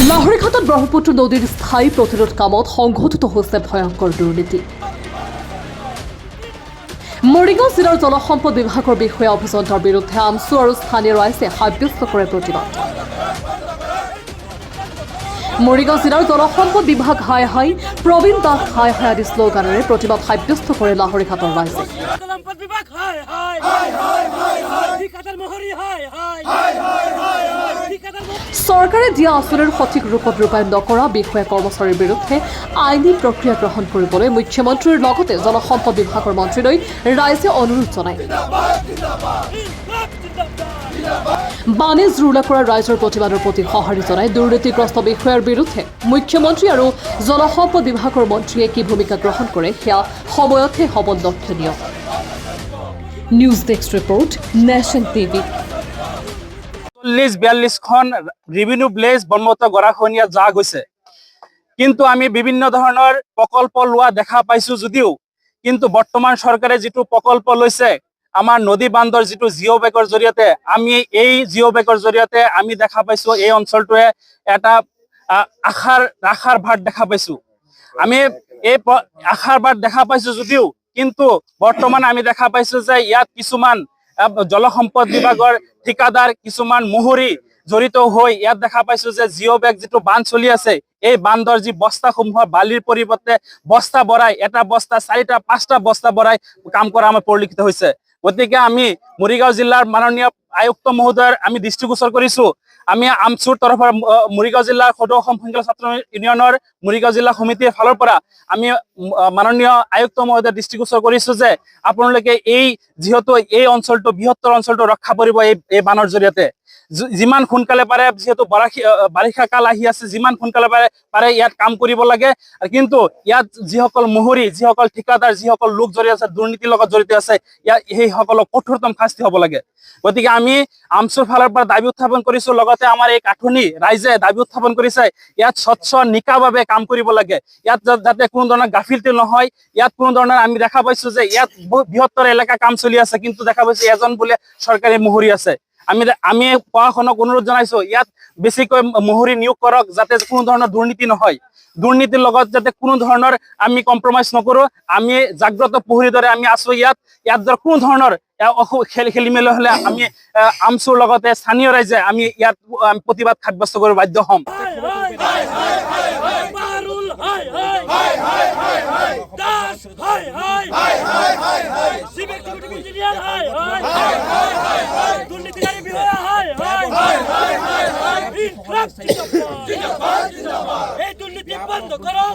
লাহৰীঘাটত ব্ৰহ্মপুত্ৰ নদীৰ স্থায়ী প্ৰতিৰোধ কামত সংঘটিত হৈছে ভয়ংকৰ দুৰ্নীতি। মৰিগাঁও জিলাৰ জলসম্পদ বিভাগৰ বিষয়া অভিযন্তাৰ বিৰুদ্ধে আমচু আৰু স্থানীয় ৰাইজে সাব্যস্ত কৰে প্ৰতিবাদ। মৰিগাঁও জিলাৰ জলসম্পদ বিভাগ হাই হাই, প্ৰবীণ দাস হাই হাই আদি শ্লোগানেৰে প্ৰতিবাদ সাব্যস্ত কৰে লাহৰীঘাটৰ ৰাইজে। চৰকাৰে দিয়া আঁচনিৰ সঠিক ৰূপত ৰূপায়ণ নকৰা বিষয়া কৰ্মচাৰীৰ বিৰুদ্ধে আইনী প্ৰক্ৰিয়া গ্ৰহণ কৰিবলৈ মুখ্যমন্ত্ৰীৰ লগতে জলসম্পদ বিভাগৰ মন্ত্ৰীলৈ ৰাইজে অনুৰোধ জনায়। বাণিজ্য ৰুলা কৰা ৰাইজৰ প্ৰতিবাদৰ প্ৰতি সঁহাৰি জনাই দুৰ্নীতিগ্ৰস্ত বিষয়াৰ বিৰুদ্ধে মুখ্যমন্ত্ৰী আৰু জলসম্পদ বিভাগৰ মন্ত্ৰীয়ে কি ভূমিকা গ্ৰহণ কৰে সেয়া সময়তহে হ'ব লক্ষণীয়। News desk report, nation TV. 40-42খন ৰেভিনিউ ব্লেজ ব্ৰহ্মপুত্ৰ গৰাখহনীয়াত যা গৈছে, কিন্তু আমি বিভিন্ন ধৰণৰ প্ৰকল্প লোৱা দেখা পাইছো যদিও কিন্তু বৰ্তমান চৰকাৰে যিটো প্ৰকল্প লৈছে আমাৰ নদী বান্ধৰ যিটো জিঅ' বেগৰ জৰিয়তে আমি এই জিঅ' বেগৰ জৰিয়তে আমি দেখা পাইছো এই অঞ্চলটোৱে এটা আশাৰ ভাত দেখা পাইছো। আমি এই আশাৰ ভাত দেখা পাইছো যদিও কিন্তু বৰ্তমান আমি দেখা পাইছো যে ইয়াত কিছুমান জলসম্পদ বিভাগৰ ঠিকাদাৰ কিছুমান মহুৰি জড়িত হৈ ইয়াত দেখা পাইছো যে জিঅ' বেগ যিটো বান্ধ চলি আছে এই বান্ধৰ যি বস্তাসমূহৰ বালিৰ পৰিৱৰ্তে বস্তা ভৰাই এটা বস্তা 4-5টা বস্তা ভৰাই কাম কৰা আমাৰ পৰিলক্ষিত হৈছে। গতিকে আমি মৰিগাঁও জিলাৰ মাননীয় আয়ুক্ত মহোদয়ৰ আমি দৃষ্টিগোচৰ কৰিছো। আমি আমচুৰ তৰফৰ মৰিগাঁও জিলাৰ সদৌ অসম সংখ্যালঘু ছাত্ৰ ইউনিয়নৰ মৰিগাঁও জিলা সমিতিৰ ফালৰ পৰা আমি মাননীয় আয়ুক্ত মহোদয়ৰ দৃষ্টিগোচৰ কৰিছো যে আপোনালোকে যিহেতু এই অঞ্চলটো বৃহত্তৰ অঞ্চলটো ৰক্ষা কৰিব এই বানৰ জৰিয়তে যিমান সোনকালে পাৰে, যিহেতু বাৰিষা কাল আহি আছে, যিমান সোনকালে পাৰে ইয়াত কাম কৰিব লাগে। কিন্তু ইয়াত যিসকল মহুৰি, যিসকল ঠিকাদাৰ, যিসকল লোক জড়িত আছে, দুৰ্নীতিৰ লগত জড়িত আছে, সেইসকলক কঠোৰতম শাস্তি হ'ব লাগে। গতিকে আমি আমচুৰ ফালৰ পৰা দাবী উত্থাপন কৰিছো, লগতে আমাৰ এই কাঠনি ৰাইজে দাবী উত্থাপন কৰিছে ইয়াত স্বচ্ছ নিকাভাৱে কাম কৰিব লাগে, ইয়াত যাতে কোনো ধৰণৰ গাফিলতি নহয়। ইয়াত কোনো ধৰণৰ আমি দেখা পাইছো যে ইয়াত বৃহত্তৰ এলেকা কাম চলি আছে, কিন্তু দেখা পাইছো এজন বোলে চৰকাৰী মহুৰি আছে। আমি প্ৰশাসনক অনুৰোধ জনাইছো ইয়াত বেছিকৈ মহুৰি নিয়োগ কৰক, যাতে কোনো ধৰণৰ দুৰ্নীতি নহয়। দুৰ্নীতিৰ লগত যাতে কোনো ধৰণৰ আমি কম্প্ৰমাইজ নকৰো। আমি জাগ্ৰত প্ৰহৰীৰ দৰে আমি আছো ইয়াত ধৰ কোনো ধৰণৰ খেলি মেলি হলে আমি আমচুৰ লগতে স্থানীয় ৰাইজে আমি ইয়াত প্ৰতিবাদ সাব্যস্ত কৰিব বাধ্য হ'ম। দুৰ্নীতি বন্ধ কৰো।